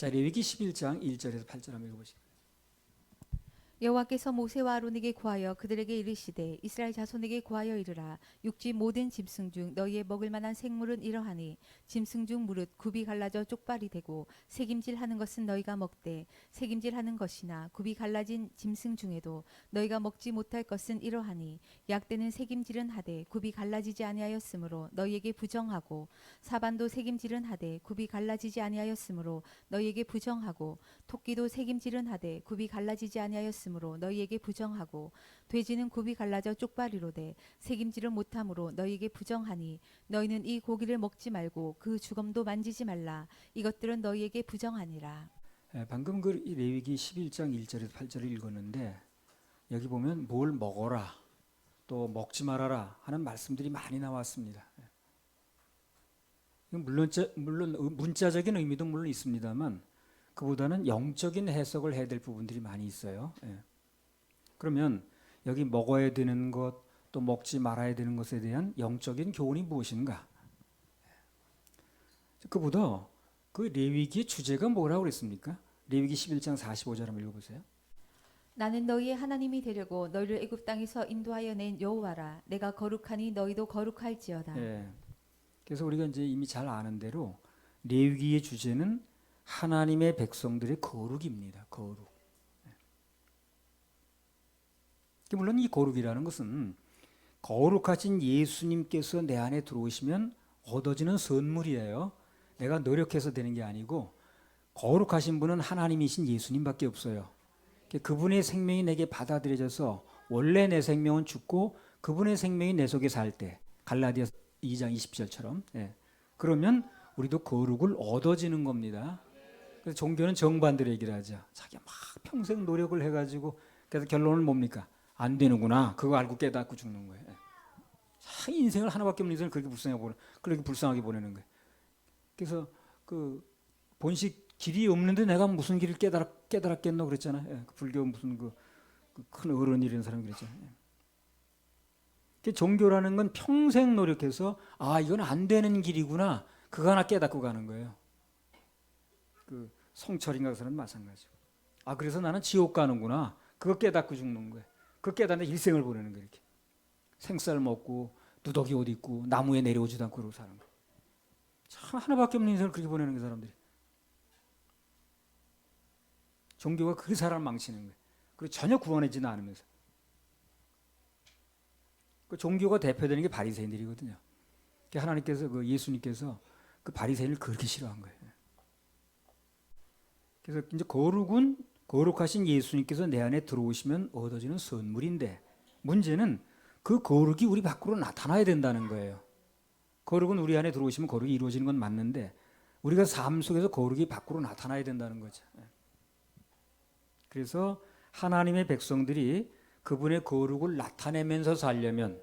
자, 레위기 11장 1절에서 8절 한번 읽어보시죠. 여호와께서 모세와 아론에게 구하여 그들에게 이르시되 이스라엘 자손에게 구하여 이르라. 육지 모든 짐승 중 너희의 먹을 만한 생물은 이러하니 짐승 중 무릇 굽이 갈라져 쪽발이 되고 새김질하는 것은 너희가 먹되 새김질하는 것이나 굽이 갈라진 짐승 중에도 너희가 먹지 못할 것은 이러하니 약대는 새김질은 하되 굽이 갈라지지 아니하였으므로 너희에게 부정하고 사반도 새김질은 하되 굽이 갈라지지 아니하였으므로 너희에게 부정하고 토끼도 새김질은 하되 굽이 갈라지지 아니하였으므로 너희에게 부정하고 돼지는 굽이 갈라져 쪽발이로되 새김질을 못함으로 너희에게 부정하니 너희는 이 고기를 먹지 말고 그 주검도 만지지 말라. 이것들은 너희에게 부정하니라. 방금 그 레위기 11장 1절에서 8절을 읽었는데 여기 보면 뭘 먹어라 또 먹지 말아라 하는 말씀들이 많이 나왔습니다. 물론 문자적인 의미도 물론 있습니다만 그보다는 영적인 해석을 해야 될 부분들이 많이 있어요. 그러면 여기 먹어야 되는 것 또 먹지 말아야 되는 것에 대한 영적인 교훈이 무엇인가? 그보다 그 레위기의 주제가 뭐라고 그랬습니까? 레위기 11장 45절 한번 읽어보세요. 나는 너희의 하나님이 되려고 너희를 애굽 땅에서 인도하여 낸 여호와라. 내가 거룩하니 너희도 거룩할지어다. 그래서 우리가 이제 이미 잘 아는 대로 레위기의 주제는 하나님의 백성들의 거룩입니다. 거룩. 물론 이 거룩이라는 것은 거룩하신 예수님께서 내 안에 들어오시면 얻어지는 선물이에요. 내가 노력해서 되는 게 아니고 거룩하신 분은 하나님이신 예수님밖에 없어요. 그분의 생명이 내게 받아들여져서 원래 내 생명은 죽고 그분의 생명이 내 속에 살 때 갈라디아서 2장 20절처럼 그러면 우리도 거룩을 얻어지는 겁니다. 그래서 종교는 정반대로 얘기를 하죠. 자기가 막 평생 노력을 해가지고 그래서 결론은 뭡니까? 안 되는구나. 그거 알고 깨닫고 죽는 거예요. 인생을 하나밖에 없는 인생을 그렇게 불쌍하게 보내는 거예요. 그래서 그 본식 길이 없는데 내가 무슨 길을 깨달았겠노 그랬잖아요. 그 불교 무슨 그 큰 어른이 이런 사람이 그랬잖아요. 종교라는 건 평생 노력해서 이건 안 되는 길이구나. 그거 하나 깨닫고 가는 거예요. 그 성철인가 그 사람 마찬가지고. 그래서 나는 지옥 가는구나. 그거 깨닫고 죽는 거예요. 그거 깨닫는 일생을 보내는 거예요. 이렇게. 생쌀 먹고 누더기 옷 입고 나무에 내려오지도 않고 그러고 사는 거예요. 참 하나밖에 없는 인생을 그렇게 보내는 그 사람들이. 종교가 그 사람을 망치는 거예요. 그리고 전혀 구원하지는 않으면서. 그 종교가 대표되는 게 바리새인들이거든요. 하나님께서 그 예수님께서 그 바리새인을 그렇게 싫어한 거예요. 그래서 이제 거룩은 거룩하신 예수님께서 내 안에 들어오시면 얻어지는 선물인데 문제는 그 거룩이 우리 밖으로 나타나야 된다는 거예요. 거룩은 우리 안에 들어오시면 거룩이 이루어지는 건 맞는데 우리가 삶 속에서 거룩이 밖으로 나타나야 된다는 거죠. 그래서 하나님의 백성들이 그분의 거룩을 나타내면서 살려면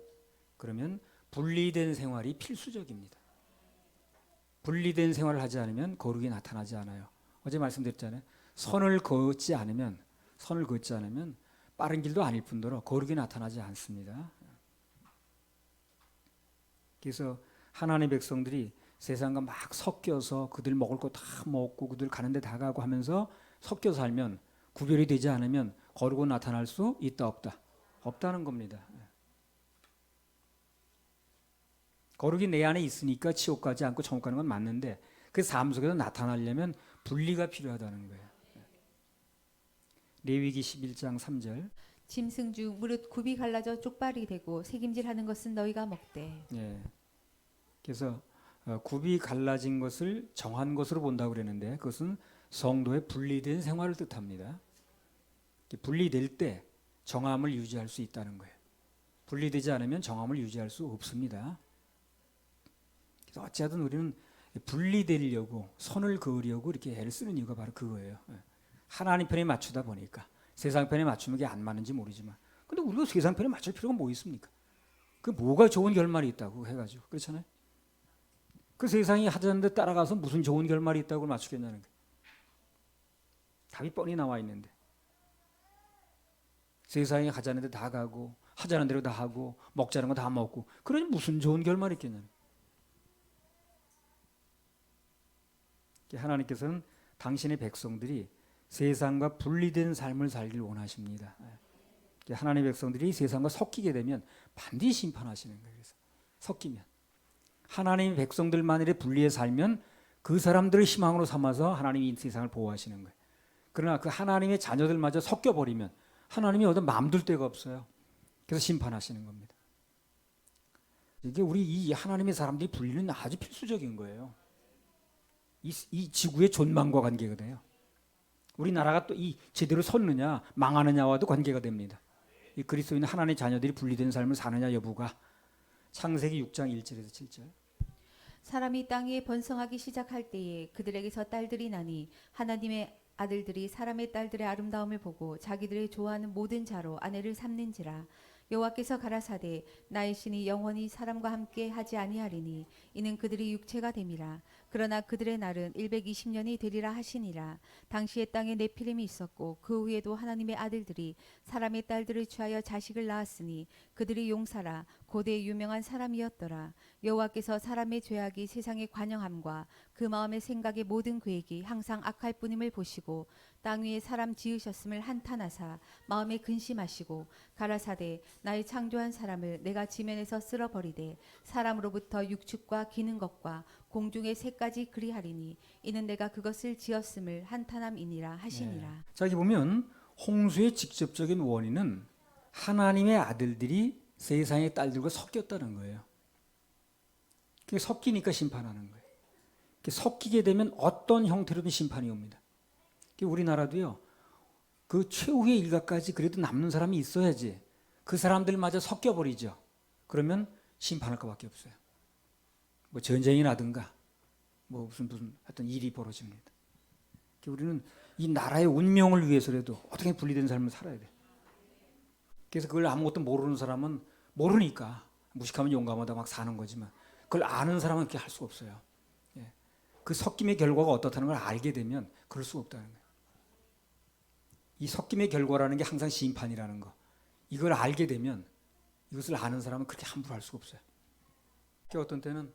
그러면 분리된 생활이 필수적입니다. 분리된 생활을 하지 않으면 거룩이 나타나지 않아요. 어제 말씀드렸잖아요. 선을 걷지 않으면 빠른 길도 아닐 뿐더러 거룩이 나타나지 않습니다. 그래서 하나님의 백성들이 세상과 막 섞여서 그들 먹을 거 다 먹고 그들 가는 데 다 가고 하면서 섞여 살면 구별이 되지 않으면 거룩은 나타날 수 있다 없다? 없다는 겁니다. 거룩이 내 안에 있으니까 지옥 가지 않고 천국 가는 건 맞는데 그 삶 속에서 나타나려면 분리가 필요하다는 거예요. 레위기 11장 3절. 짐승 중 무릇 굽이 갈라져 쪽발이 되고 새김질하는 것은 너희가 먹되. 그래서 굽이 갈라진 것을 정한 것으로 본다고 그랬는데 그것은 성도의 분리된 생활을 뜻합니다. 분리될 때 정함을 유지할 수 있다는 거예요. 분리되지 않으면 정함을 유지할 수 없습니다. 그래서 어쨌든 우리는 분리되려고 선을 그으려고 이렇게 애를 쓰는 이유가 바로 그거예요. 하나님 편에 맞추다 보니까 세상 편에 맞추면 게 안 맞는지 모르지만 근데 우리가 세상 편에 맞출 필요가 뭐 있습니까? 그 뭐가 좋은 결말이 있다고 해가지고 그렇잖아요. 그 세상이 하자는 데 따라가서 무슨 좋은 결말이 있다고 맞추겠냐는 거예요. 답이 뻔히 나와 있는데 세상이 하자는 데 다 가고 하자는 대로 다 하고 먹자는 거 다 먹고 그러니 무슨 좋은 결말이 있겠냐는 거예요. 하나님께서는 당신의 백성들이 세상과 분리된 삶을 살길 원하십니다. 하나님의 백성들이 세상과 섞이게 되면 반드시 심판하시는 거예요. 그래서 섞이면 하나님의 백성들만일에 분리해 살면 그 사람들을 희망으로 삼아서 하나님이 이 세상을 보호하시는 거예요. 그러나 그 하나님의 자녀들마저 섞여버리면 하나님이 어떤 마음둘 데가 없어요. 그래서 심판하시는 겁니다. 이게 우리 이 하나님의 사람들이 분리는 아주 필수적인 거예요. 이 지구의 존망과 관계가 돼요. 우리나라가 또 이 제대로 섰느냐 망하느냐와도 관계가 됩니다. 이 그리스도인 하나님의 자녀들이 분리된 삶을 사느냐 여부가 창세기 6장 1절에서 7절. 사람이 땅 위에 번성하기 시작할 때에 그들에게서 딸들이 나니 하나님의 아들들이 사람의 딸들의 아름다움을 보고 자기들의 좋아하는 모든 자로 아내를 삼는지라. 여호와께서 가라사대 나의 신이 영원히 사람과 함께 하지 아니하리니 이는 그들이 육체가 됨이라. 그러나 그들의 날은 120년이 되리라 하시니라. 당시에 땅에 네피림이 있었고 그 후에도 하나님의 아들들이 사람의 딸들을 취하여 자식을 낳았으니 그들이 용사라 고대 유명한 사람이었더라. 여호와께서 사람의 죄악이 세상에 관영함과 그 마음의 생각의 모든 계획이 항상 악할 뿐임을 보시고 땅 위에 사람 지으셨음을 한탄하사 마음에 근심하시고 가라사대 나의 창조한 사람을 내가 지면에서 쓸어버리되 사람으로부터 육축과 기는 것과 공중의 새까지 그리하리니 이는 내가 그것을 지었음을 한탄함이니라 하시니라. 네. 자, 여기 보면 홍수의 직접적인 원인은 하나님의 아들들이 세상의 딸들과 섞였다는 거예요. 그게 섞이니까 심판하는 거예요. 섞이게 되면 어떤 형태로든 심판이 옵니다. 우리나라도요, 그 최후의 일각까지 그래도 남는 사람이 있어야지 그 사람들마저 섞여버리죠. 그러면 심판할 것밖에 없어요. 뭐 전쟁이 나든가 뭐 무슨 어떤 일이 벌어집니다. 우리는 이 나라의 운명을 위해서라도 어떻게 분리된 삶을 살아야 돼. 그래서 그걸 아무것도 모르는 사람은 모르니까 무식하면 용감하다 막 사는 거지만 그걸 아는 사람은 그렇게 할 수가 없어요. 예. 그 섞임의 결과가 어떻다는 걸 알게 되면 그럴 수가 없다는 거예요. 이 섞임의 결과라는 게 항상 심판이라는 거. 이걸 알게 되면 이것을 아는 사람은 그렇게 함부로 할 수가 없어요. 어떤 때는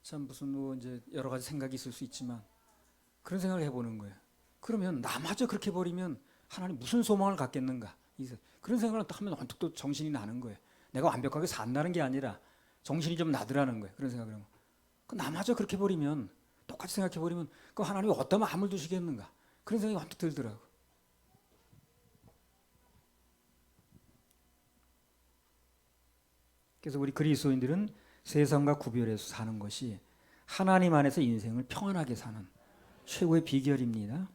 참 무슨 뭐 이제 여러 가지 생각이 있을 수 있지만 그런 생각을 해보는 거예요. 그러면 나마저 그렇게 버리면 하나님 무슨 소망을 갖겠는가? 그런 생각을 하면 언뜻 또 정신이 나는 거예요. 내가 완벽하게 산다는 게 아니라 정신이 좀 나더라는 거예요. 그런 생각을 하면 나마저 그렇게 버리면 똑같이 생각해 버리면 그 하나님이 어디다 마음을 두시겠는가? 그런 생각이 언뜻 들더라고. 그래서 우리 그리스도인들은 세상과 구별해서 사는 것이 하나님 안에서 인생을 평안하게 사는 최고의 비결입니다.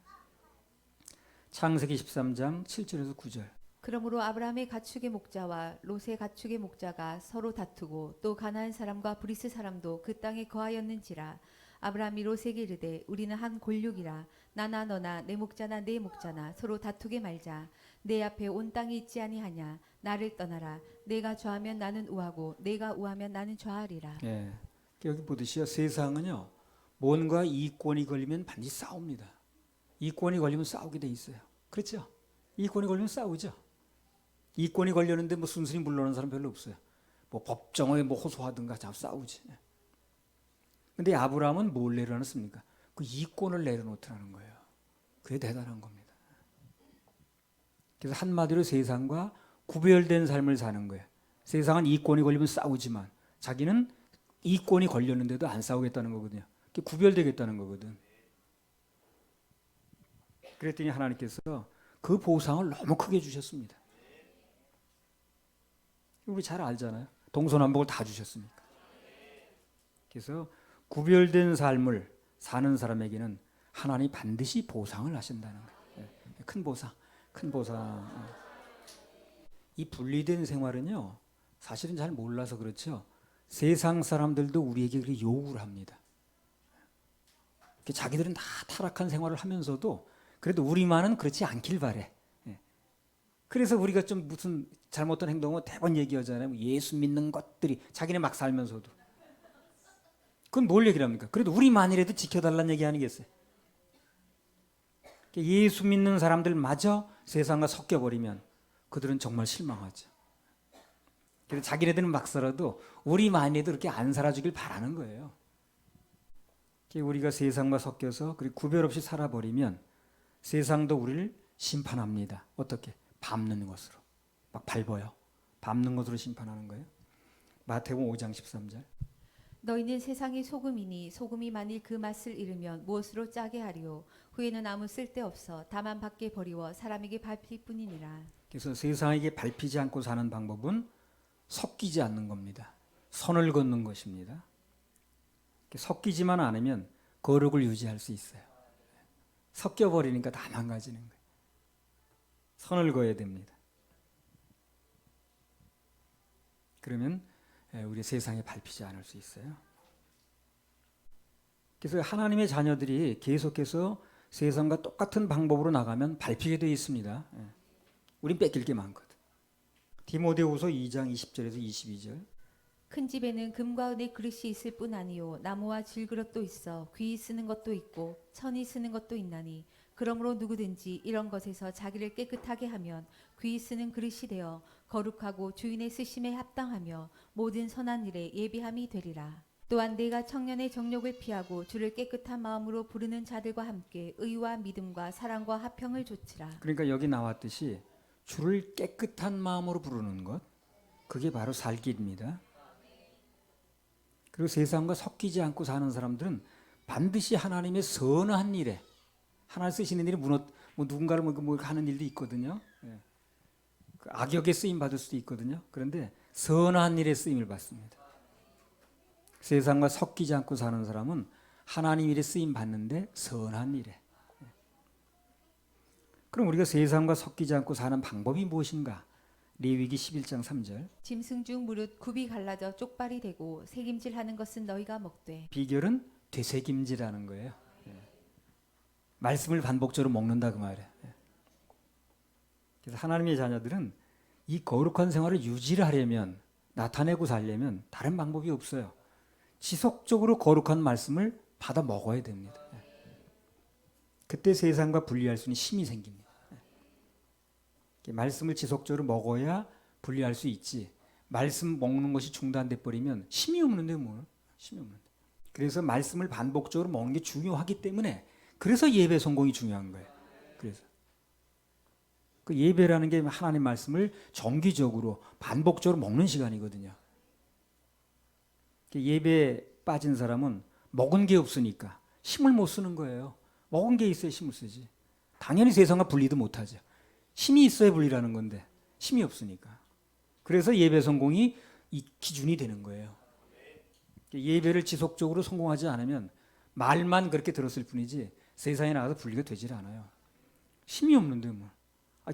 창세기 13장 7절에서 9절. 그러므로 아브라함의 가축의 목자와 롯의 가축의 목자가 서로 다투고 또 가나안 사람과 브리스 사람도 그 땅에 거하였는지라. 아브라함이 롯에게 이르되 우리는 한 골육이라. 나나 너나 내 목자나 내 목자나 서로 다투게 말자. 내 앞에 온 땅이 있지 아니하냐. 나를 떠나라. 내가 좌하면 나는 우하고 내가 우하면 나는 좌하리라. 예. 여기 보듯이요, 세상은요 뭔가 이권이 걸리면 반드시 싸웁니다. 이권이 걸리면 싸우게 돼 있어요. 그렇죠? 이권이 걸리면 싸우죠. 이권이 걸렸는데 뭐 순순히 물러나는 사람 별로 없어요. 뭐 법정에 뭐 호소하든가 자꾸 싸우지. 근데 아브라함은 뭘 내려놨습니까? 그 이권을 내려놓더라는 거예요. 그게 대단한 겁니다. 그래서 한마디로 세상과 구별된 삶을 사는 거예요. 세상은 이권이 걸리면 싸우지만 자기는 이권이 걸렸는데도 안 싸우겠다는 거거든요. 구별되겠다는 거거든. 그랬더니 하나님께서 그 보상을 너무 크게 주셨습니다. 우리 잘 알잖아요. 동서남북을 다 주셨으니까. 그래서 구별된 삶을 사는 사람에게는 하나님이 반드시 보상을 하신다는 거예요. 큰 보상, 큰 보상. 이 분리된 생활은요, 사실은 잘 몰라서 그렇죠. 세상 사람들도 우리에게 그렇게 요구를 합니다. 자기들은 다 타락한 생활을 하면서도 그래도 우리만은 그렇지 않길 바래. 그래서 우리가 좀 무슨 잘못된 행동을 대번 얘기하잖아요. 예수 믿는 것들이 자기네 막 살면서도. 그건 뭘 얘기를 합니까? 그래도 우리만이라도 지켜달라는 얘기 아니겠어요? 예수 믿는 사람들마저 세상과 섞여버리면 그들은 정말 실망하죠. 그래서 자기네들은 막 살아도 우리만이라도 그렇게 안 살아주길 바라는 거예요. 우리가 세상과 섞여서 그리고 구별 없이 살아버리면 세상도 우리를 심판합니다. 어떻게? 밟는 것으로. 막 밟아요. 밟는 것으로 심판하는 거예요. 마태복음 5장 13절. 너희는 세상의 소금이니 소금이 만일 그 맛을 잃으면 무엇으로 짜게 하리요 후에는 아무 쓸데없어 다만 밖에 버리워 사람에게 밟힐 뿐이니라. 그래서 세상에게 밟히지 않고 사는 방법은 섞이지 않는 겁니다. 선을 걷는 것입니다. 섞이지만 않으면 거룩을 유지할 수 있어요. 섞여버리니까 다 망가지는 거예요. 선을 그어야 됩니다. 그러면 우리 세상에 밟히지 않을 수 있어요. 그래서 하나님의 자녀들이 계속해서 세상과 똑같은 방법으로 나가면 밟히게 되어 있습니다. 우린 뺏길 게 많거든. 디모데후서 2장 20절에서 22절. 큰 집에는 금과 은의 그릇이 있을 뿐 아니요 나무와 질그릇도 있어 귀히 쓰는 것도 있고 천이 쓰는 것도 있나니 그러므로 누구든지 이런 것에서 자기를 깨끗하게 하면 귀히 쓰는 그릇이 되어 거룩하고 주인의 쓰심에 합당하며 모든 선한 일에 예비함이 되리라. 또한 내가 청년의 정욕을 피하고 주를 깨끗한 마음으로 부르는 자들과 함께 의와 믿음과 사랑과 화평을 좇으라. 그러니까 여기 나왔듯이 주를 깨끗한 마음으로 부르는 것, 그게 바로 살 길입니다. 그리고 세상과 섞이지 않고 사는 사람들은 반드시 하나님의 선한 일에, 하나님 쓰시는 일이 뭐 누군가를 하는 일도 있거든요. 그 악역에 쓰임 받을 수도 있거든요. 그런데 선한 일에 쓰임을 받습니다. 세상과 섞이지 않고 사는 사람은 하나님 일에 쓰임 받는데 선한 일에. 그럼 우리가 세상과 섞이지 않고 사는 방법이 무엇인가? 레위기 11장 3절. 짐승 중 무릇 굽이 갈라져 쪽발이 되고 새김질하는 것은 너희가 먹되. 비결은 되새김질하는 거예요. 말씀을 반복적으로 먹는다 그 말이에요. 그래서 하나님의 자녀들은 이 거룩한 생활을 유지를 하려면, 나타내고 살려면 다른 방법이 없어요. 지속적으로 거룩한 말씀을 받아 먹어야 됩니다. 그때 세상과 분리할 수 있는 힘이 생깁니다. 말씀을 지속적으로 먹어야 분리할 수 있지. 말씀 먹는 것이 중단돼 버리면 힘이 없는데 뭘? 힘이 없는데. 그래서 말씀을 반복적으로 먹는 게 중요하기 때문에 그래서 예배 성공이 중요한 거예요. 그래서 그 예배라는 게 하나님 말씀을 정기적으로 반복적으로 먹는 시간이거든요. 예배에 빠진 사람은 먹은 게 없으니까 힘을 못 쓰는 거예요. 먹은 게 있어야 힘을 쓰지. 당연히 세상과 분리도 못하죠. 힘이 있어야 분리라는 건데 힘이 없으니까. 그래서 예배 성공이 이 기준이 되는 거예요. 예배를 지속적으로 성공하지 않으면 말만 그렇게 들었을 뿐이지 세상에 나가서 분리가 되질 않아요. 힘이 없는데 뭐.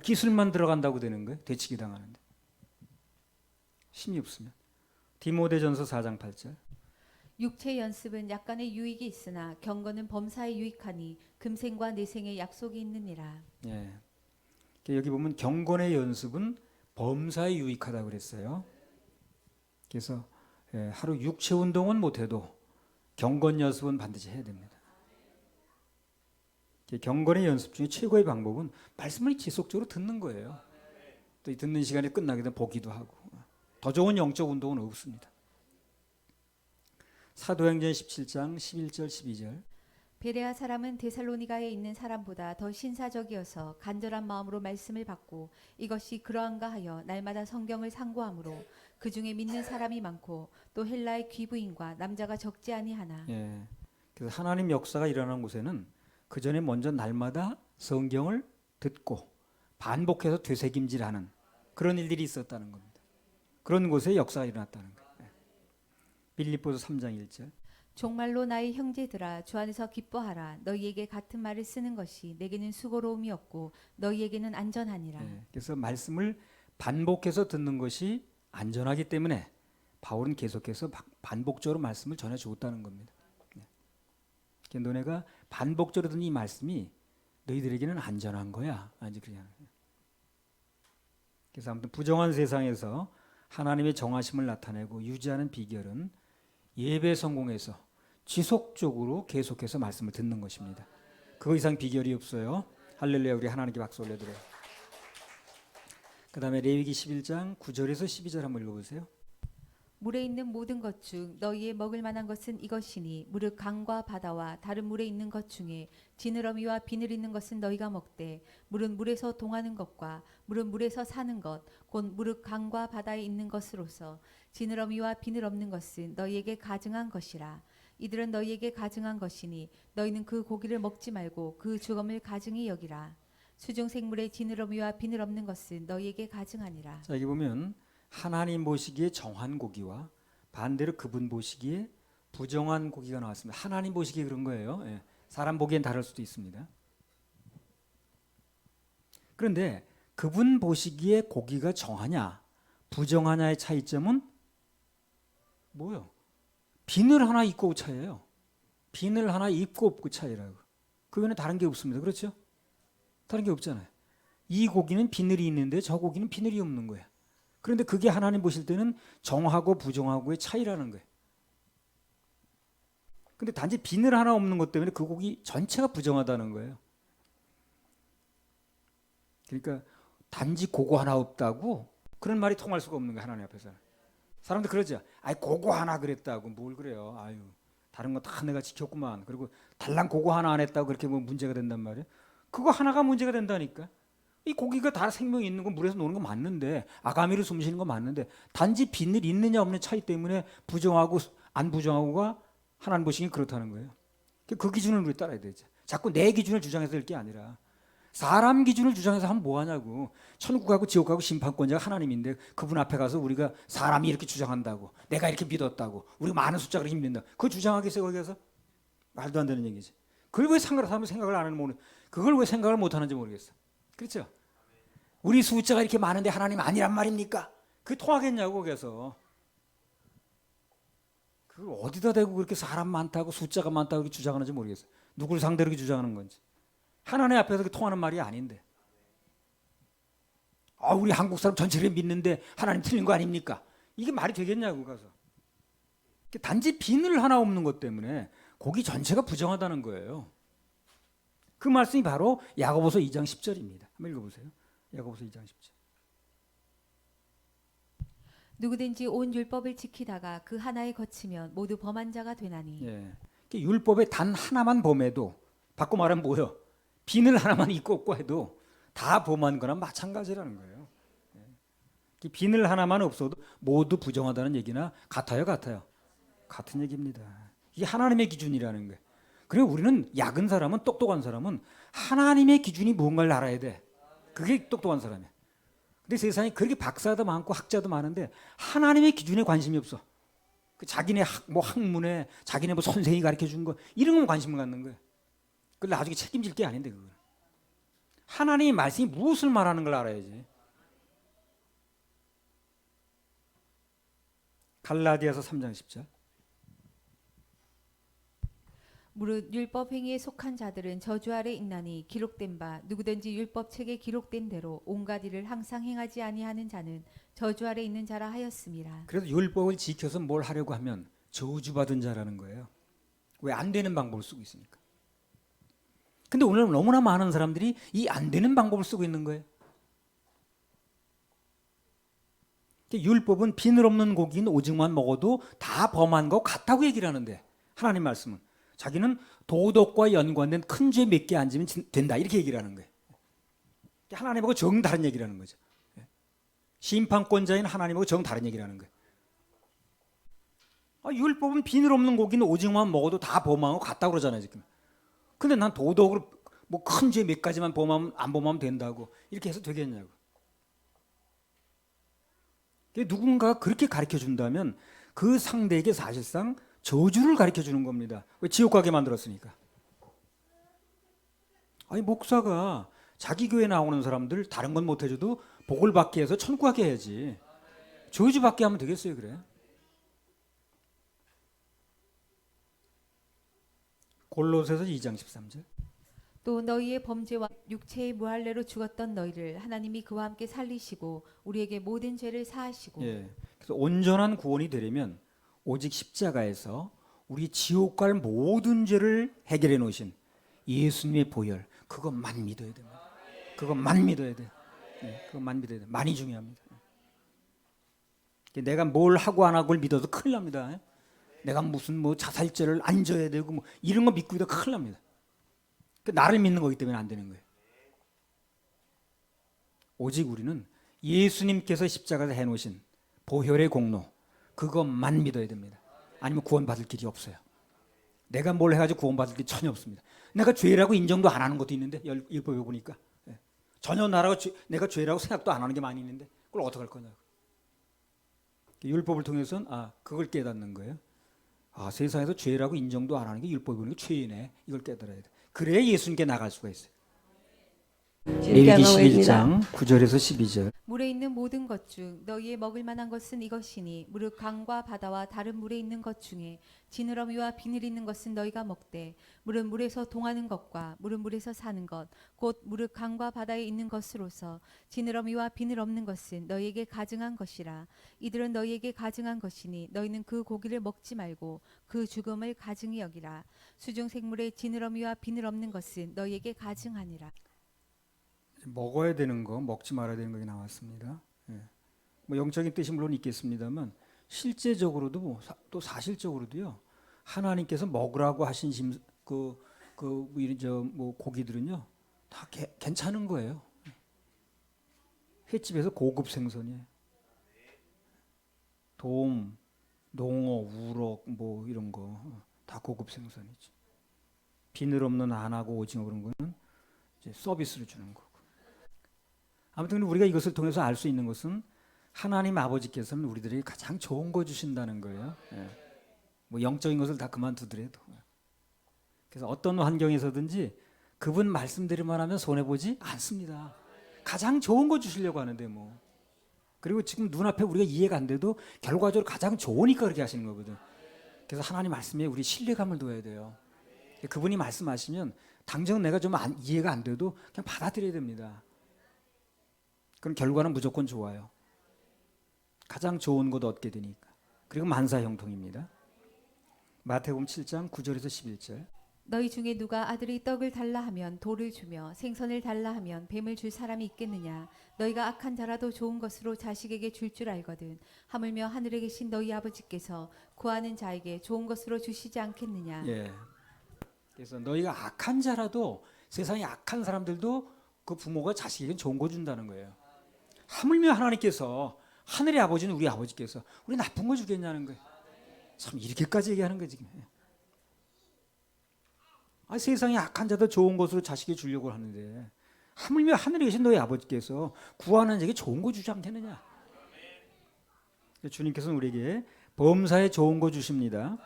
기술만 들어간다고 되는 거예요. 되치기 당하는데. 힘이 없으면. 디모데전서 4장 8절. 육체 연습은 약간의 유익이 있으나 경건은 범사에 유익하니 금생과 내생의 약속이 있느니라. 예. 여기 보면 경건의 연습은 범사에 유익하다고 그랬어요. 그래서 하루 육체 운동은 못해도 경건 연습은 반드시 해야 됩니다. 경건의 연습 중에 최고의 방법은 말씀을 지속적으로 듣는 거예요. 또 듣는 시간이 끝나게 되면 보기도 하고. 더 좋은 영적 운동은 없습니다. 사도행전 17장 11절 12절. 베레아 사람은 데살로니가에 있는 사람보다 더 신사적이어서 간절한 마음으로 말씀을 받고 이것이 그러한가 하여 날마다 성경을 상고하므로 그 중에 믿는 사람이 많고 또 헬라의 귀부인과 남자가 적지 아니하나. 예. 그래서 하나님 역사가 일어나는 곳에는 그 전에 먼저 날마다 성경을 듣고 반복해서 되새김질하는 그런 일들이 있었다는 겁니다. 그런 곳에 역사가 일어났다는 거예요. 빌립보서 3장 1절. 정말로 나의 형제들아 주 안에서 기뻐하라. 너희에게 같은 말을 쓰는 것이 내게는 수고로움이 없고 너희에게는 안전하니라. 그래서 말씀을 반복해서 듣는 것이 안전하기 때문에 바울은 계속해서 반복적으로 말씀을 전해주었다는 겁니다. 너네가 반복적으로 듣는 이 말씀이 너희들에게는 안전한 거야. 그래서 아무튼 부정한 세상에서 하나님의 정하심을 나타내고 유지하는 비결은 예배 성공에서 지속적으로 계속해서 말씀을 듣는 것입니다. 그거 이상 비결이 없어요. 할렐루야. 우리 하나님께 박수 올려드려요. 그 다음에 레위기 11장 9절에서 12절 한번 읽어보세요. 물에 있는 모든 것 중 너희의 먹을 만한 것은 이것이니 무릇 강과 바다와 다른 물에 있는 것 중에 지느러미와 비늘 있는 것은 너희가 먹되 무릇 물에서 동하는 것과 무릇 물에서 사는 것 곧 무릇 강과 바다에 있는 것으로서 지느러미와 비늘 없는 것은 너희에게 가증한 것이라. 이들은 너희에게 가증한 것이니 너희는 그 고기를 먹지 말고 그 죽음을 가증히 여기라. 수중 생물의 지느러미와 비늘 없는 것은 너희에게 가증하니라. 자, 여기 보면 하나님 보시기에 정한 고기와 반대로 그분 보시기에 부정한 고기가 나왔습니다. 하나님 보시기에 그런 거예요. 예. 사람 보기엔 다를 수도 있습니다. 그런데 그분 보시기에 고기가 정하냐 부정하냐의 차이점은 뭐요? 비늘 하나 있고 없고 차이예요. 비늘 하나 있고 없고 차이라고. 그 외에는 다른 게 없습니다. 그렇죠? 다른 게 없잖아요. 이 고기는 비늘이 있는데 저 고기는 비늘이 없는 거예요. 그런데 그게 하나님 보실 때는 정하고 부정하고의 차이라는 거예요. 근데 단지 비늘 하나 없는 것 때문에 그 고기 전체가 부정하다는 거예요. 그러니까 단지 그거 하나 없다고 그런 말이 통할 수가 없는 거예요. 하나님 앞에서는. 사람들 그러죠. 아이 그거 하나 그랬다고 뭘 그래요. 아유 다른 거 다 내가 지켰구만. 그리고 달랑 그거 하나 안 했다고 그렇게 뭐 문제가 된단 말이에요. 그거 하나가 문제가 된다니까. 이 고기가 다 생명이 있는 거 물에서 노는 거 맞는데 아가미를 숨쉬는 거 맞는데 단지 비늘 있느냐 없는 차이 때문에 부정하고 안 부정하고가 하나님 보시기엔 그렇다는 거예요. 그 기준을 우리 따라야 되죠. 자꾸 내 기준을 주장해서 될 게 아니라 사람 기준을 주장해서 하면 뭐 하냐고. 천국하고 지옥하고 심판권자가 하나님인데 그분 앞에 가서 우리가 사람이 이렇게 주장한다고 내가 이렇게 믿었다고 우리가 많은 숫자로 힘든다. 그거 주장하겠어요 거기 가서? 말도 안 되는 얘기지. 그걸 왜 사람이 생각을 안 하는 모르 그걸 왜 생각을 못 하는지 모르겠어. 그렇죠? 우리 숫자가 이렇게 많은데 하나님 아니란 말입니까? 그게 통하겠냐고 거기서. 그걸 어디다 대고 그렇게 사람 많다고 숫자가 많다고 그렇게 주장하는지 모르겠어. 누굴 상대로 이렇게 주장하는 건지. 하나님 앞에서 그렇게 통하는 말이 아닌데. 우리 한국 사람 전체를 믿는데 하나님 틀린 거 아닙니까? 이게 말이 되겠냐고 가서. 단지 비늘 하나 없는 것 때문에 고기 전체가 부정하다는 거예요. 그 말씀이 바로 야고보서 2장 10절입니다. 한번 읽어보세요. 야고보서 2장 10절. 누구든지 온 율법을 지키다가 그 하나에 거치면 모두 범한 자가 되나니. 예. 율법의 단 하나만 범해도 바꿔 말하면 뭐요? 비늘 하나만 있고 없고 해도 다 범한 거나 마찬가지라는 거예요. 예. 비늘 하나만 없어도 모두 부정하다는 얘기나 같아요? 같은 얘기입니다. 이게 하나님의 기준이라는 거예요. 그리고 우리는 약은 사람은 똑똑한 사람은 하나님의 기준이 무언가를 알아야 돼. 그게 똑똑한 사람이야. 근데 세상에 그렇게 박사도 많고 학자도 많은데 하나님의 기준에 관심이 없어. 그 자기네 학문에 자기네 뭐 선생이 가르쳐 준 거 이런 건 관심을 갖는 거예요. 그걸 나중에 책임질 게 아닌데 그걸. 하나님의 말씀이 무엇을 말하는 걸 알아야지. 갈라디아서 3장 10절. 무릇 율법 행위에 속한 자들은 저주 아래 있나니 기록된 바 누구든지 율법 책에 기록된 대로 온갖 일을 항상 행하지 아니하는 자는 저주 아래 있는 자라 하였음이라. 그래서 율법을 지켜서 뭘 하려고 하면 저주받은 자라는 거예요. 왜 안 되는 방법을 쓰고 있으니까. 근데 오늘 너무나 많은 사람들이 이 안 되는 방법을 쓰고 있는 거예요. 율법은 비늘 없는 고기는 오직만 먹어도 다 범한 거 같다고 얘기를 하는데 하나님 말씀은 자기는 도덕과 연관된 큰 죄 몇 개 안 지면 된다 이렇게 얘기를 하는 거예요. 하나님하고 정 다른 얘기를 하는 거죠. 심판권자인 하나님하고 정 다른 얘기를 하는 거예요. 율법은 비늘 없는 고기는 오직만 먹어도 다 범한 거 같다고 그러잖아요 지금. 근데 난 도덕으로 뭐 큰 죄 몇 가지만 범하면 안 범하면 된다고 이렇게 해서 되겠냐고. 누군가가 그렇게 가르쳐 준다면 그 상대에게 사실상 저주를 가르쳐 주는 겁니다. 왜? 지옥 가게 만들었으니까. 아니 목사가 자기 교회 나오는 사람들 다른 건 못 해줘도 복을 받게 해서 천국 가게 해야지. 저주 받게 하면 되겠어요 그래? 골로새서 2장 13절. 또 너희의 범죄와 육체의 무할례로 죽었던 너희를 하나님이 그와 함께 살리시고 우리에게 모든 죄를 사하시고. 예. 그래서 온전한 구원이 되려면 오직 십자가에서 우리 지옥 갈 모든 죄를 해결해 놓으신 예수님의 보혈 그것만 믿어야 됩니다. 그것만 믿어야 돼. 네, 그것만 믿어야 돼. 많이 중요합니다. 내가 뭘 하고 안 하고를 믿어도 큰일 납니다. 내가 무슨 뭐 자살죄를 안 져야 되고 뭐 이런 거 믿고 있다 큰일 납니다. 나를 믿는 거기 때문에 안 되는 거예요. 오직 우리는 예수님께서 십자가에서 해놓으신 보혈의 공로 그것만 믿어야 됩니다. 아니면 구원받을 길이 없어요. 내가 뭘 해가지고 구원받을 길이 전혀 없습니다. 내가 죄라고 인정도 안 하는 것도 있는데 율법에 보니까 전혀 내가 죄라고 생각도 안 하는 게 많이 있는데 그걸 어떻게 할 거냐고. 율법을 통해서는 그걸 깨닫는 거예요. 세상에서 죄라고 인정도 안 하는 게 율법이 보니까 죄이네. 이걸 깨달아야 돼. 그래야 예수님께 나갈 수가 있어요. 레위기 11장 9절에서 12절. 물에 있는 모든 것 중 너희의 먹을 만한 것은 이것이니 무릇 강과 바다와 다른 물에 있는 것 중에 지느러미와 비늘 있는 것은 너희가 먹되 무릇 물에서 동하는 것과 무릇 물에서 사는 것 곧 무릇 강과 바다에 있는 것으로서 지느러미와 비늘 없는 것은 너희에게 가증한 것이라. 이들은 너희에게 가증한 것이니 너희는 그 고기를 먹지 말고 그 죽음을 가증히 여기라. 수중 생물의 지느러미와 비늘 없는 것은 너희에게 가증하니라. 먹어야 되는 거, 먹지 말아야 되는 것이 나왔습니다. 뭐 영적인 뜻이 물론 있겠습니다만 실제적으로도 또 사실적으로도요. 하나님께서 먹으라고 하신 뭐 고기들은요 다 괜찮은 거예요. 횟집에서 고급 생선이에요. 돔, 농어, 우럭 뭐 이런 거 다 고급 생선이죠. 비늘 없는 안하고 오징어 그런 거는 이제 서비스로 주는 거고. 아무튼 우리가 이것을 통해서 알 수 있는 것은 하나님 아버지께서는 우리들에게 가장 좋은 거 주신다는 거예요. 뭐 영적인 것을 다 그만두더라도. 그래서 어떤 환경에서든지 그분 말씀드리만 하면 손해보지 않습니다. 가장 좋은 거 주시려고 하는데 뭐. 그리고 지금 눈앞에 우리가 이해가 안 돼도 결과적으로 가장 좋으니까 그렇게 하시는 거거든. 그래서 하나님 말씀에 우리 신뢰감을 둬야 돼요. 그분이 말씀하시면 당장 내가 좀 이해가 안 돼도 그냥 받아들여야 됩니다. 그럼 결과는 무조건 좋아요. 가장 좋은 것 얻게 되니까. 그리고 만사형통입니다. 마태복음 7장 9절에서 11절. 너희 중에 누가 아들이 떡을 달라 하면 돌을 주며 생선을 달라 하면 뱀을 줄 사람이 있겠느냐. 너희가 악한 자라도 좋은 것으로 자식에게 줄 줄 알거든. 하물며 하늘에 계신 너희 아버지께서 구하는 자에게 좋은 것으로 주시지 않겠느냐. 그래서 너희가 악한 자라도 세상에 악한 사람들도 그 부모가 자식에게 좋은 거 준다는 거예요. 하물며 하나님께서 하늘의 아버지는 우리 아버지께서 우리 나쁜 거 주겠냐는 거예요. 참 이렇게까지 얘기하는 거예요 지금. 세상에 악한 자도 좋은 것으로 자식에게 주려고 하는데 하물며 하늘에 계신 너희 아버지께서 구하는 자에게 좋은 거 주지 않겠느냐. 주님께서는 우리에게 범사에 좋은 거 주십니다.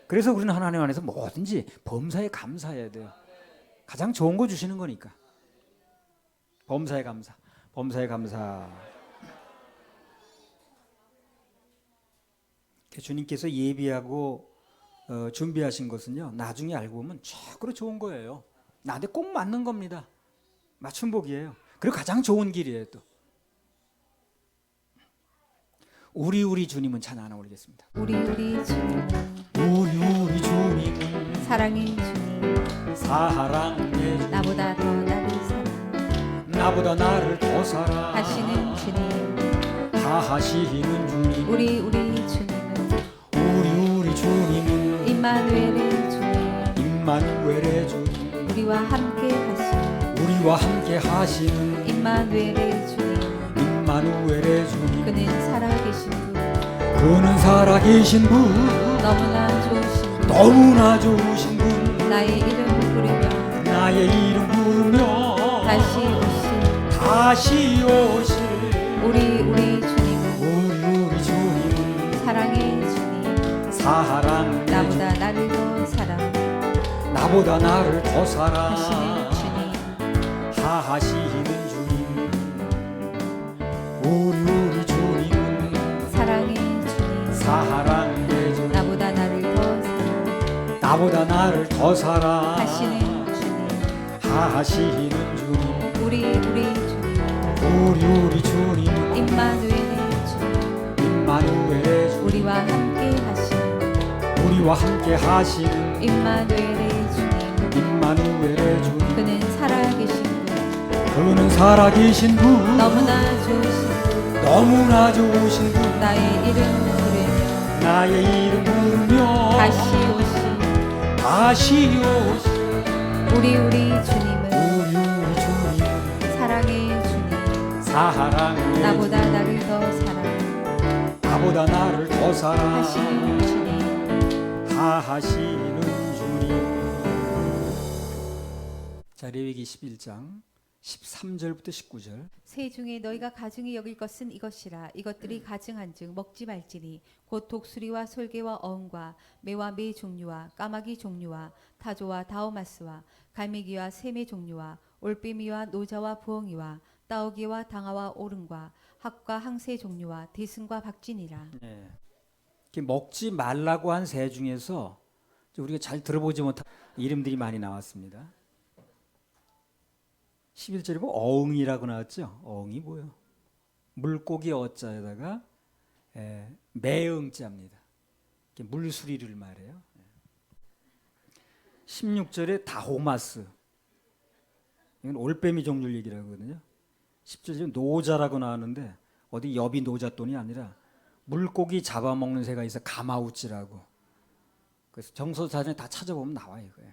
그래서 우리는 하나님 안에서 뭐든지 범사에 감사해야 돼요. 가장 좋은 거 주시는 거니까. 범사에 감사. 범사에 감사. 주님께서 예비하고 준비하신 것은요 나중에 알고 보면 최고로 좋은 거예요. 나한테 꼭 맞는 겁니다. 맞춤복이에요. 그리고 가장 좋은 길이에요. 또 우리 주님은 찬양 하나 올리겠습니다. 우리 주님, 우리 주님은 사랑의 주님, 사랑의 주님, 나보다 더 나를 사랑, 나보다 나를 더 하시는 주님, 하시는 주님, 우리 주님은 우리 주님은 임마누엘의 주님, 임마누엘의 주님, 우리와 함께 하시는 임마누엘의 주님, 그는 살아계신 분, 살아계신 분, 너무나 좋으신 분, 나의 이름 부르며 다시 오실 우리 주님은 주님은 사랑의 주님, 나보다 나를 더 사랑, 하시는 주님, 우리 주님은 사랑의 주님, 사랑의 주님, 나보다 나를 더 사랑, 하시는 주님, 우리 주님은 임마누엘의 주님, 우리와 함께 하시는 임마누엘의 주님, 그는 살아계신 분, 살아계신 분, 너무나 좋으신 분, 너무나 좋으신 분 나의 이름 부르며 나의 이름 부르며 다시 오시 다시 오시 우리 주님은 우리 주님 사랑의 주님 사랑해 나보다 나를 더 사랑하시는 나보다 나를 더 사랑하시는 주님 주님. 자, 레위기 11장 13절부터 19절. 새 중에 너희가 가증히 여길 것은 이것이라 이것들이 가증한즉 먹지 말지니 곧 독수리와 솔개와 어음과 매와 매 종류와 까마귀 종류와 타조와 다오마스와 갈매기와 샘의 종류와 올빼미와 노자와 부엉이와 따오기와 당아와 오름과 학과 항새 종류와 대승과 박진이라. 예. 이렇게 먹지 말라고 한 새 중에서 우리가 잘 들어보지 못한 이름들이 많이 나왔습니다. 11절에 보면 어흥이라고 나왔죠. 어흥이 뭐예요? 물고기 어자에다가 매응자입니다. 물수리를 말해요. 16절에 다호마스, 이건 올빼미 종류를 얘기를 하거든요. 10절에 노자라고 나왔는데 어디 여비 노잣돈이 아니라 물고기 잡아먹는 새가 있어 가마우치라고. 그래서 정서사전에 다 찾아보면 나와요. 이거예요.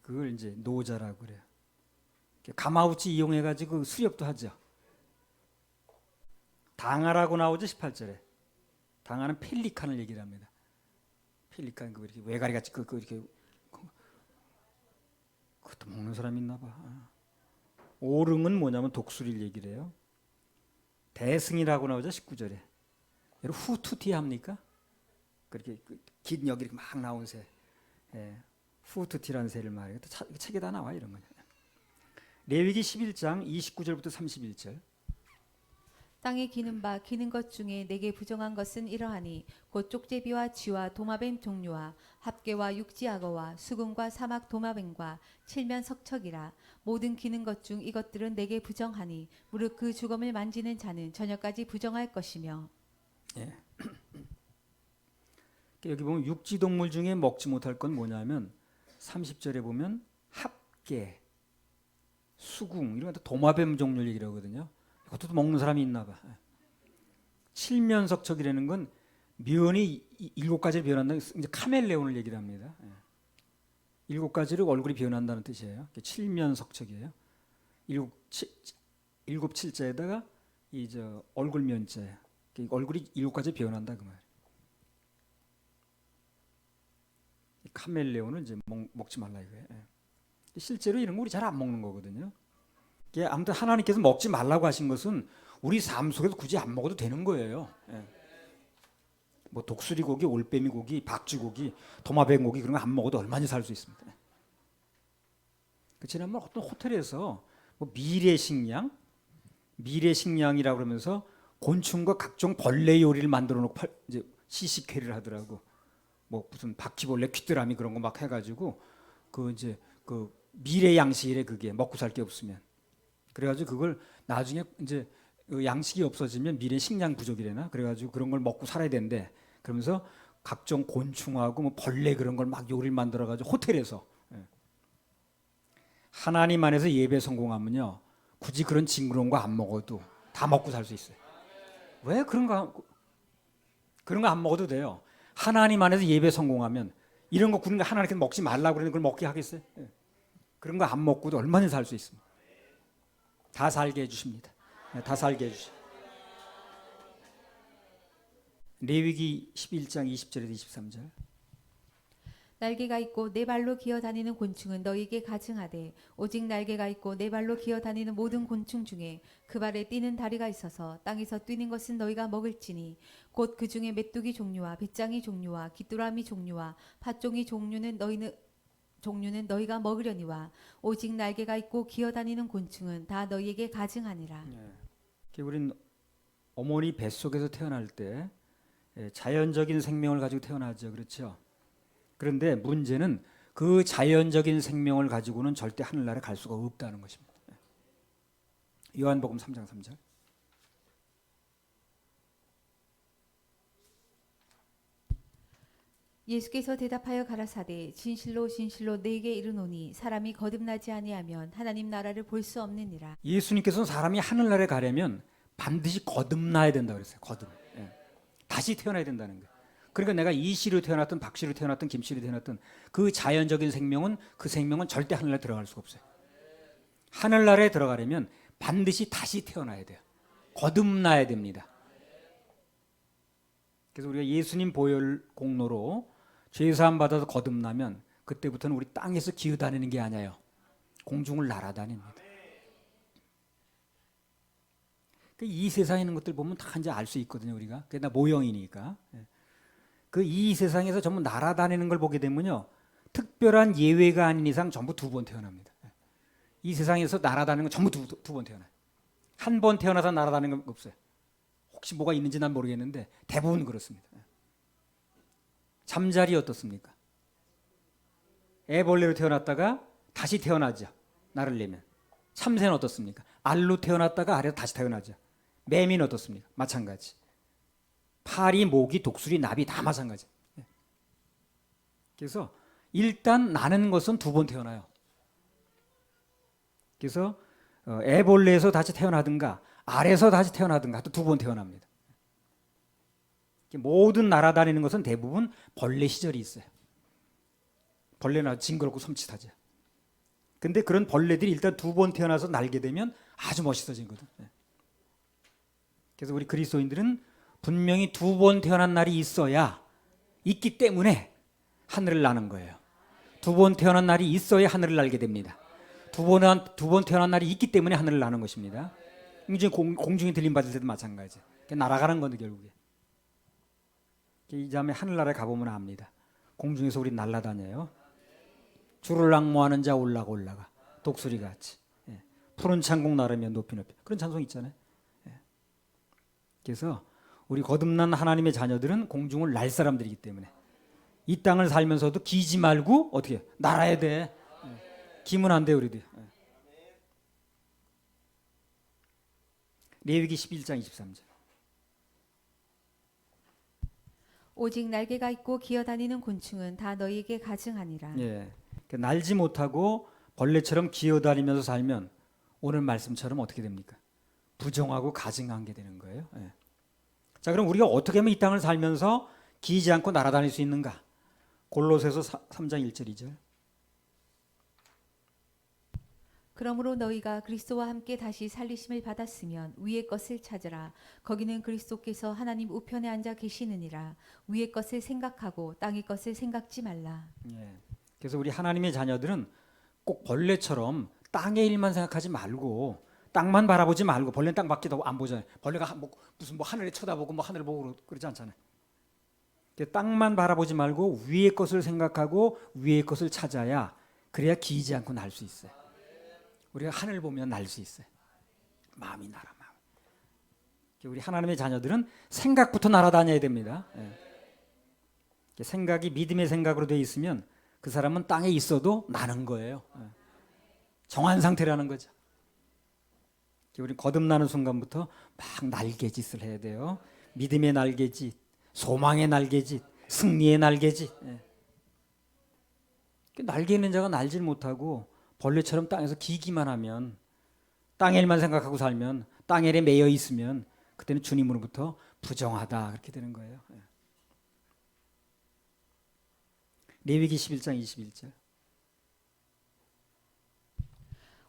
그걸 이제 노자라고 그래요. 가마우치 이용해가지고 수렵도 하죠. 당아라고 나오죠. 18절에. 당아는 펠리칸을 얘기를 합니다. 펠리칸 그 이렇게 외가리 같이 이렇게 그것도 먹는 사람 있나 봐. 오릉은 뭐냐면 독수리를 얘기를 해요. 대승이라고 나오죠. 19절에. 여러분 후투티 합니까? 그렇게 긴 여기 이렇게 막 나온 새. 후투티라는 새를 말해요. 책에 다 나와 이런 거냐. 레위기 11장 29절부터 31절. 땅에 기는 바 기는 것 중에 내게 부정한 것은 이러하니 곧 쪽제비와 쥐와 도마뱀 종류와 합개와 육지악어와 수금과 사막 도마뱀과 칠면 석척이라. 모든 기는 것 중 이것들은 내게 부정하니 무릇 그 주검을 만지는 자는 저녁까지 부정할 것이며. 예. 여기 보면 육지동물 중에 먹지 못할 건 뭐냐면 30절에 보면 합개, 수궁 이런 것도 도마뱀 종류를 얘기를 하거든요. 이것도 먹는 사람이 있나 봐. 칠면석척이라는 건 면이 7가지로 변한다. 이제 카멜레온을 얘기를 합니다. 7가지로 얼굴이 변한다는 뜻이에요. 칠면석척이에요. 7칠자에다가 이 저 얼굴 면자예요. 얼굴이 7가지 변한다 그 말. 카멜레온은 이제 먹지 말라 이거예요. 실제로 이런 거 우리 잘 안 먹는 거거든요. 아무튼 하나님께서 먹지 말라고 하신 것은 우리 삶 속에서 굳이 안 먹어도 되는 거예요. 뭐 독수리 고기, 올빼미 고기, 박쥐 고기, 도마뱀 고기 그런 거 안 먹어도 얼마나 살 수 있습니다. 지난번 어떤 호텔에서 뭐 미래식량이라고 그러면서 곤충과 각종 벌레 요리를 만들어 놓고 이제 시식회를 하더라고. 뭐 무슨 바퀴벌레, 귀뚜라미 그런 거 막 해가지고 그 이제 그 미래 양식이래. 그게 먹고 살 게 없으면. 그래가지고 그걸 나중에 이제 양식이 없어지면 미래 식량 부족이래나. 그래가지고 그런 걸 먹고 살아야 된대. 그러면서 각종 곤충하고 뭐 벌레 그런 걸 막 요리를 만들어가지고 호텔에서. 하나님 안에서 예배 성공하면요 굳이 그런 징그러운 거 안 먹어도 다 먹고 살 수 있어요. 왜 그런 거 안 먹어도 돼요. 하나님 안에서 예배 성공하면 이런 거 하나님께서 먹지 말라고 그러는 걸 먹게 하겠어요? 그런 거 안 먹고도 얼마나 살 수 있습니까? 다 살게 해주십니다. 다 살게 해주시. 레위기 11장 20절에서 23절. 날개가 있고 네 발로 기어다니는 곤충은 너희에게 가증하되 오직 날개가 있고 네 발로 기어다니는 모든 곤충 중에 그 발에 뛰는 다리가 있어서 땅에서 뛰는 것은 너희가 먹을지니 곧 그 중에 메뚜기 종류와 배짱이 종류와 귀뚜라미 종류와 팥종이 종류는 너희가 먹으려니와 오직 날개가 있고 기어다니는 곤충은 다 너희에게 가증하니라. 우리는 어머니 뱃속에서 태어날 때 자연적인 생명을 가지고 태어나죠. 그렇죠? 그런데 문제는 그 자연적인 생명을 가지고는 절대 하늘나라에 갈 수가 없다는 것입니다. 요한복음 3장 3절. 예수께서 대답하여 가라사대 진실로 진실로 내게 이르노니 사람이 거듭나지 아니하면 하나님 나라를 볼 수 없느니라. 예수님께서는 사람이 하늘나라에 가려면 반드시 거듭나야 된다 그랬어요. 거듭. 예. 다시 태어나야 된다는 거예요. 그러니까 내가 이 씨로 태어났든 박 씨로 태어났든 김 씨로 태어났든 그 자연적인 생명은 그 생명은 절대 하늘나라에 들어갈 수가 없어요. 하늘나라에 들어가려면 반드시 다시 태어나야 돼요. 거듭나야 됩니다. 그래서 우리가 예수님 보혈 공로로 죄사함 받아서 거듭나면 그때부터는 우리 땅에서 기어다니는 게 아니에요. 공중을 날아다닙니다. 이 세상에 있는 것들 보면 다 이제 알 수 있거든요. 우리가 그게 다 모형이니까. 그 이 세상에서 전부 날아다니는 걸 보게 되면요, 특별한 예외가 아닌 이상 전부 두 번 태어납니다. 이 세상에서 날아다니는 건 전부 두 번 태어나요. 한 번 태어나서 날아다니는 건 없어요. 혹시 뭐가 있는지 난 모르겠는데 대부분 그렇습니다. 잠자리 어떻습니까? 애벌레로 태어났다가 다시 태어나죠. 날을 내면. 참새는 어떻습니까? 알로 태어났다가 알에서 다시 태어나죠. 매미는 어떻습니까? 마찬가지. 파리, 모기, 독수리, 나비 다 마찬가지. 그래서 일단 나는 것은 두 번 태어나요. 그래서 애벌레에서 다시 태어나든가 알에서 다시 태어나든가 또 두 번 태어납니다. 모든 날아다니는 것은 대부분 벌레 시절이 있어요. 벌레는 아주 징그럽고 섬찟하죠. 근데 그런 벌레들이 일단 두 번 태어나서 날게 되면 아주 멋있어지거든. 그래서 우리 그리스도인들은 분명히 두 번 태어난 날이 있어야, 있기 때문에 하늘을 나는 거예요. 두 번 태어난 날이 있어야 하늘을 날게 됩니다. 두 번 태어난 날이 있기 때문에 하늘을 나는 것입니다. 이제 공중에 들림 받을 때도 마찬가지. 날아가는 건데 결국에. 이 다음에 하늘나라에 가보면 압니다. 공중에서 우리 날아다녀요. 주를 앙모하는 자 올라가 독수리같이. 푸른 창공 나르며 높이 그런 찬송 있잖아요. 그래서 우리 거듭난 하나님의 자녀들은 공중을 날 사람들이기 때문에 이 땅을 살면서도 기지 말고 어떻게 해요? 날아야 돼. 기면 안 돼 우리들. 레위기 11장 23절. 오직 날개가 있고 기어다니는 곤충은 다 너희에게 가증하니라. 예. 날지 못하고 벌레처럼 기어다니면서 살면 오늘 말씀처럼 어떻게 됩니까? 부정하고 가증한 게 되는 거예요. 예. 자, 그럼 우리가 어떻게 하면 이 땅을 살면서 기지 않고 날아다닐 수 있는가? 골로새서 3장 1절 2절. 그러므로 너희가 그리스도와 함께 다시 살리심을 받았으면 위의 것을 찾으라. 거기는 그리스도께서 하나님 우편에 앉아 계시느니라. 위의 것을 생각하고 땅의 것을 생각지 말라. 예. 그래서 우리 하나님의 자녀들은 꼭 벌레처럼 땅의 일만 생각하지 말고, 땅만 바라보지 말고, 벌레는 땅밖에 안 보잖아요. 벌레가 무슨 하늘에 쳐다보고 하늘을 보고 그러지 않잖아요. 땅만 바라보지 말고 위의 것을 생각하고 위의 것을 찾아야, 그래야 기이지 않고 날 수 있어요. 우리가 하늘 보면 날 수 있어요. 마음이 날아. 마음. 우리 하나님의 자녀들은 생각부터 날아다녀야 됩니다. 예. 생각이 믿음의 생각으로 되어 있으면 그 사람은 땅에 있어도 나는 거예요. 예. 정한 상태라는 거죠. 우리 거듭나는 순간부터 막 날개짓을 해야 돼요. 믿음의 날개짓, 소망의 날개짓, 승리의 날개짓. 예. 날개 있는 자가 날질 못하고 벌레처럼 땅에서 기기만 하면, 땅의 일만 생각하고 살면, 땅의 일에 매여 있으면 그때는 주님으로부터 부정하다 그렇게 되는 거예요. 레위기 11장 21절.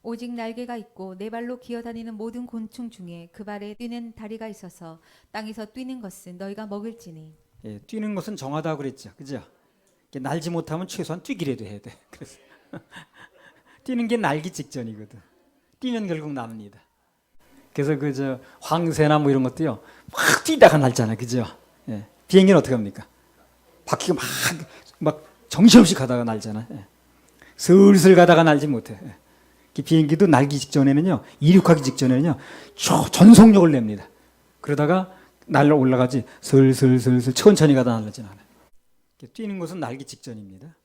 오직 날개가 있고 네 발로 기어다니는 모든 곤충 중에 그 발에 뛰는 다리가 있어서 땅에서 뛰는 것은 너희가 먹을지니. 예, 뛰는 것은 정하다고 그랬죠. 그죠? 날지 못하면 최소한 뛰기라도 해야 돼. 그래서 뛰는 게 날기 직전이거든. 뛰면 결국 납니다. 그래서 황새나 이런 것도요, 막 뛰다가 날잖아요. 그죠? 예. 비행기는 어떻게 합니까? 바퀴가 막 정신없이 가다가 날잖아요. 예. 슬슬 가다가 날지 못해. 예. 비행기도 날기 직전에는요, 이륙하기 직전에는요, 전속력을 냅니다. 그러다가 날러 올라가지 슬슬 천천히 가다 날라진 않아요. 뛰는 것은 날기 직전입니다.